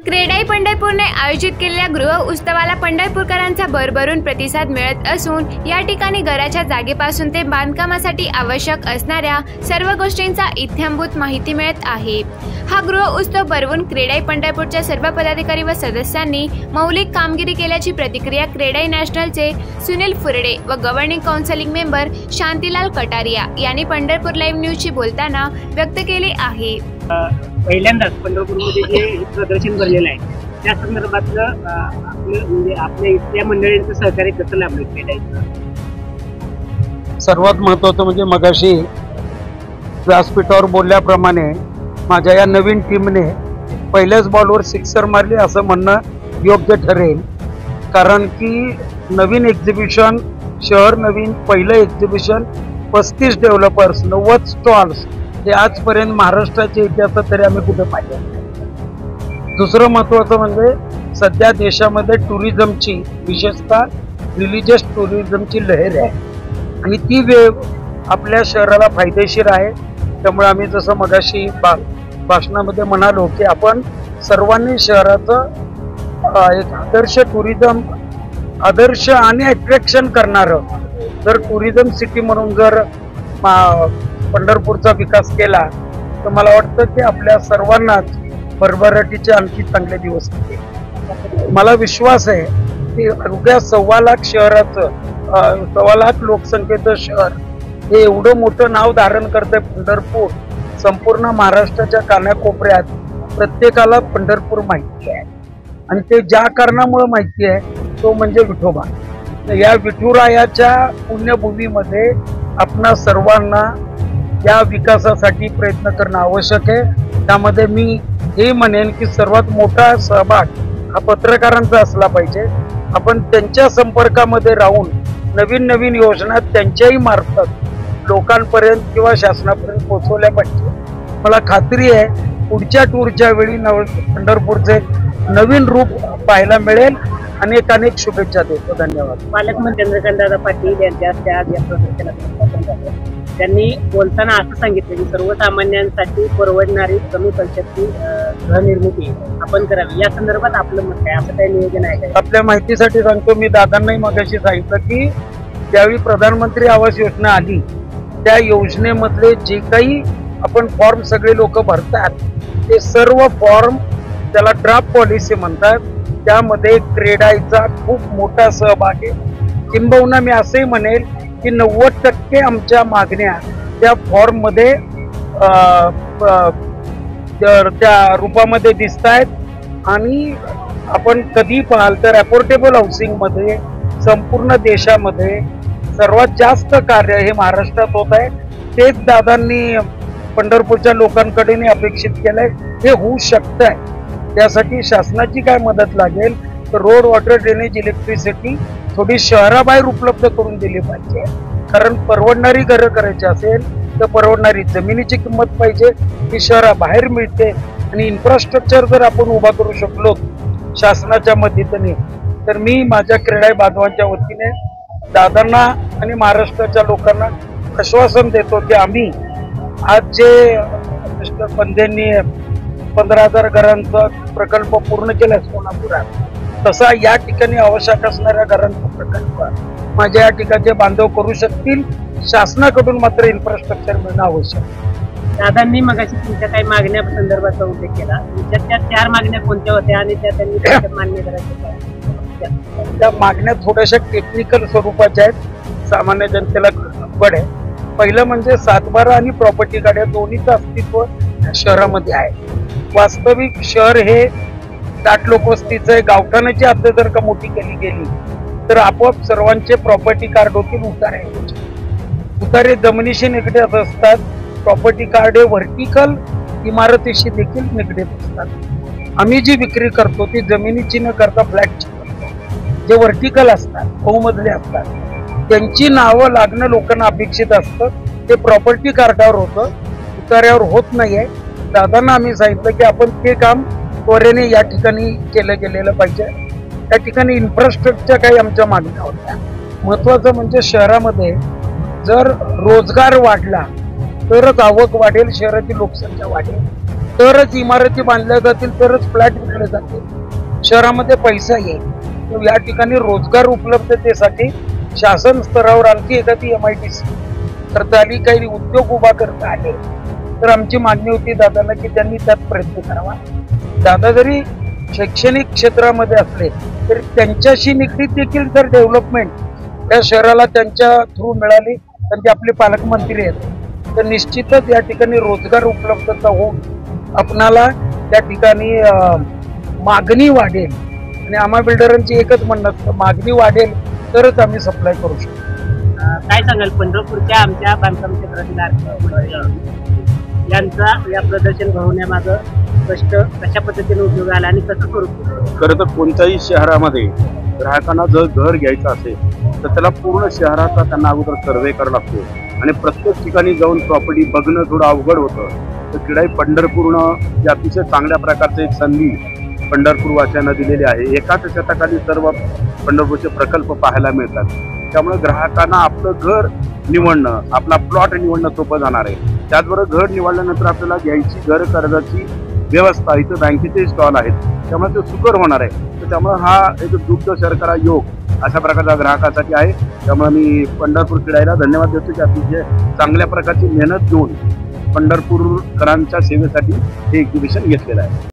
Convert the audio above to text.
क्रेडाई पंढरपूरने आयोजित केलेल्या गृह उत्सवाला पंढरपूरकरांचा भरभरून प्रतिसाद मिळत असून या ठिकाणी घराच्या जागेपासून ते बांधकामासाठी आवश्यक असणाऱ्या सर्व गोष्टींचा इत्थंभूत माहिती मिळत आहे। हा गृह उत्सव भरवून क्रेडाई पंढरपूरच्या सर्व पदाधिकारी व सदस्यांनी मौलिक कामगिरी केल्याची प्रतिक्रिया क्रेडाई नॅशनलचे सुनील फुरडे व governing counselling member Shantilal Kataria यांनी पंढरपूर लाईव्ह न्यूजशी बोलताना व्यक्त केले आहे। पहिल्यांदाच पंढरपूरमध्ये जे प्रदर्शन भरलेलं आहे त्या संदर्भातलं आपलं म्हणजे आपल्या इथल्या मंडळींचं सहकार्य कसं लाभलं क्रेडाईचं? सर्वात महत्त्वाचं म्हणजे मगाशी व्यासपीठावर बोलल्याप्रमाणे माझ्या या नवीन टीमने पहिल्याच बॉलवर सिक्सर मारली असं म्हणणं योग्य ठरेल, कारण की नवीन एक्झिबिशन शहर नवीन पहिलं एक्झिबिशन 35 डेव्हलपर्स 90 स्टॉल्स हे आजपर्यंत महाराष्ट्राच्या इतिहासात तरी आम्ही कुठे पाहिजे। दुसरं महत्त्वाचं म्हणजे सध्या देशामध्ये टुरिझमची विशेषतः रिलिजियस टुरिझमची लहर आहे आणि ती वेव आपल्या शहराला फायदेशीर आहे। त्यामुळे आम्ही जसं मगाशी भाषणामध्ये म्हणालो की आपण सर्वांनी शहराचं एक आदर्श टुरिझम आदर्श आणि अट्रॅक्शन करणारं जर टुरिझम सिटी म्हणून जर पंढरपूरचा विकास केला तर मला वाटतं की आपल्या सर्वांनाच भरभराटीचे आणखी चांगले दिवस येतील। मला विश्वास आहे की अवघ्या 1.25 लाख शहराचं 1.25 लाख लोकसंख्येचं शहर हे एवढं मोठं नाव धारण करतंय पंढरपूर। संपूर्ण महाराष्ट्राच्या कानाकोपऱ्यात प्रत्येकाला पंढरपूर माहिती आहे आणि ते ज्या कारणामुळे माहिती आहे तो म्हणजे विठोबा। या विठुरायाच्या पुण्यभूमीमध्ये आपणा सर्वांना या विकासासाठी प्रयत्न करणं आवश्यक आहे। त्यामध्ये मी हे म्हणेन की सर्वात मोठा सहभाग हा पत्रकारांचा असला पाहिजे। आपण त्यांच्या संपर्कामध्ये राहून नवीन नवीन योजना त्यांच्याही मार्फत लोकांपर्यंत किंवा शासनापर्यंत पोहोचवल्या पाहिजे। मला खात्री आहे पुढच्या टूरच्या वेळी पंढरपूरचे नवीन रूप पाहायला मिळेल। अनेक शुभेच्छा देतो। धन्यवाद। पालकमंत्री चंद्रकांतदादा पाटील यांच्या आज या प्रदर्शनात त्यांनी बोलताना असं सांगितलं की सर्वसामान्यांसाठी परवडणारी कमी खर्चाची गृहनिर्मिती आपण करावी। या संदर्भात आपलं मत काय, असं काही नियोजन आहे का? आपल्या माहितीसाठी सांगतो, मी दादांनाही मगाशी सांगितलं की ज्यावेळी प्रधानमंत्री आवास योजना आली त्या योजनेमधले जे काही आपण फॉर्म सगळे लोक भरतात ते सर्व फॉर्म त्याला ड्राफ्ट पॉलिसी म्हणतात, त्यामध्ये क्रेडाईचा खूप मोठा सहभाग आहे। किंबहुना मी असंही म्हणेल की 90% आमच्या मागण्या त्या फॉर्म मध्ये त्या रूपामध्ये दिसत आहेत आणि आपण कधी पाहाल तर अफोर्डेबल हाऊसिंग मध्ये संपूर्ण देशामध्ये सर्वात जास्त कार्य हे महाराष्ट्रात होत आहे। तेच दादांनी पंढरपूरच्या लोकांकडे अपेक्षित केलंय, हे होऊ शकतंय। त्यासाठी शासनाची काय मदत लागेल तर रोड वॉटर ड्रेनेज इलेक्ट्रिसिटी थोडी शहराबाहेर उपलब्ध करून दिली पाहिजे, कारण परवडणारी घरं करायची असेल तर परवडणारी जमिनीची किंमत पाहिजे ती शहराबाहेर मिळते आणि इन्फ्रास्ट्रक्चर जर आपण उभा करू शकलो शासनाच्या मदतीने तर मी माझ्या क्रेडाई बांधवांच्या वतीने दादांना आणि महाराष्ट्राच्या लोकांना आश्वासन देतो की आम्ही आज जे मिस्टर पंधेंनी 15,000 घरांचा प्रकल्प पूर्ण केला सोलापुरात, तसा या ठिकाणी आवश्यक असणाऱ्या घरांचा प्रकल्प माझ्या या ठिकाणचे बांधव करू शकतील। शासनाकडून मात्र इन्फ्रास्ट्रक्चर मिळणं आवश्यक। दादांनी मगाशी तुमच्या काही मागण्या संदर्भाचा उल्लेख केला, त्या 4 मागण्या कोणत्या होत्या आणि त्या त्यांनी मान्य करायच्या? त्या मागण्या थोड्याशा टेक्निकल स्वरूपाच्या आहेत, सामान्य जनतेला अवघड आहे। पहिलं म्हणजे 7/12 आणि प्रॉपर्टी कार्ड या दोन्हीचं अस्तित्व शहरामध्ये आहे। वास्तविक शहर हे दाट लोकवस्तीचं गावठाणाची हद्द जर का मोठी केली गेली तर आपोआप सर्वांचे प्रॉपर्टी कार्ड होतील उतारे जमिनीशी निगडीत असतात। प्रॉपर्टी कार्ड हे व्हर्टिकल इमारतीशी देखील निगडीत असतात। आम्ही जी विक्री करतो ती जमिनीची न करता फ्लॅटची करतो। जे व्हर्टिकल असतात बहुमजली असतात त्यांची नावं लागणं लोकांना अपेक्षित असतं, ते प्रॉपर्टी कार्डावर होतं, उतार्यावर होत नाहीये। दादांना आम्ही सांगितलं की आपण ते काम त्वरेने या ठिकाणी केलं गेलेलं पाहिजे। त्या ठिकाणी इन्फ्रास्ट्रक्चर काही आमच्या मागण्या होत्या। महत्वाचं म्हणजे शहरामध्ये जर रोजगार वाढला तरच आवक वाढेल, शहराची लोकसंख्या वाढेल। तरच इमारती बांधल्या जातील, तरच फ्लॅट विकले जातील, शहरामध्ये पैसा येईल. या ठिकाणी रोजगार उपलब्धतेसाठी शासन स्तरावर आणखी एखादी MIDC करता आली, काही उद्योग उभा करता आले तर आमची मागणी होती दादांना की त्यांनी त्यात प्रयत्न करावा. दादा जरी शैक्षणिक क्षेत्रामध्ये असले तरी त्यांच्याशी निगडीत देखील जर डेव्हलपमेंट त्या शहराला त्यांच्या थ्रू मिळाली तर ते आपले पालकमंत्री आहेत, तर निश्चितच या ठिकाणी रोजगार उपलब्धता होऊन आपणाला त्या ठिकाणी मागणी वाढेल. आणि आम्हा बिल्डरांची एकच म्हणणं असतं, मागणी वाढेल तरच आम्ही सप्लाय करू शकतो. काय सांगाल पंढरपूरच्या आमच्या बांधकाम क्षेत्रातील यांचा या प्रदर्शन भरवण्यामागं कष्ट कशा पद्धतीने उपयोग आला आणि कसं स्वरूप? खरं तर कोणत्याही शहरामध्ये ग्राहकांना जर घर घ्यायचं असेल तर त्याला पूर्ण शहराचा त्यांना अगोदर सर्वे करावा लागतो आणि प्रत्येक ठिकाणी जाऊन प्रॉपर्टी बघणं थोडं अवघड होतं. तर क्रीडाई पंढरपूरनं ही अतिशय चांगल्या प्रकारचे एक संधी पंढरपूर वासियांना दिलेली आहे. एकाच छताखाली सर्व पंढरपूरचे प्रकल्प पाहायला मिळतात. त्यामुळे ग्राहकांना आपलं घर निवडणं, आपला प्लॉट निवडणं सोपं जाणार आहे. त्याचबरोबर घर निवडल्यानंतर आपल्याला घ्यायची घर कर्जाची व्यवस्था, इथं बँकेचे स्टॉल आहेत, त्यामुळे ते सुकर होणार आहे. तर त्यामुळे हा एक दुग्ध शर्करा योग अशा प्रकारचा ग्राहकासाठी आहे. त्यामुळे मी पंढरपूर क्रीडाईला धन्यवाद देतो की अतिशय चांगल्या प्रकारची मेहनत घेऊन पंढरपूरकरांच्या सेवेसाठी हे एक्झिबिशन घेतलेलं आहे.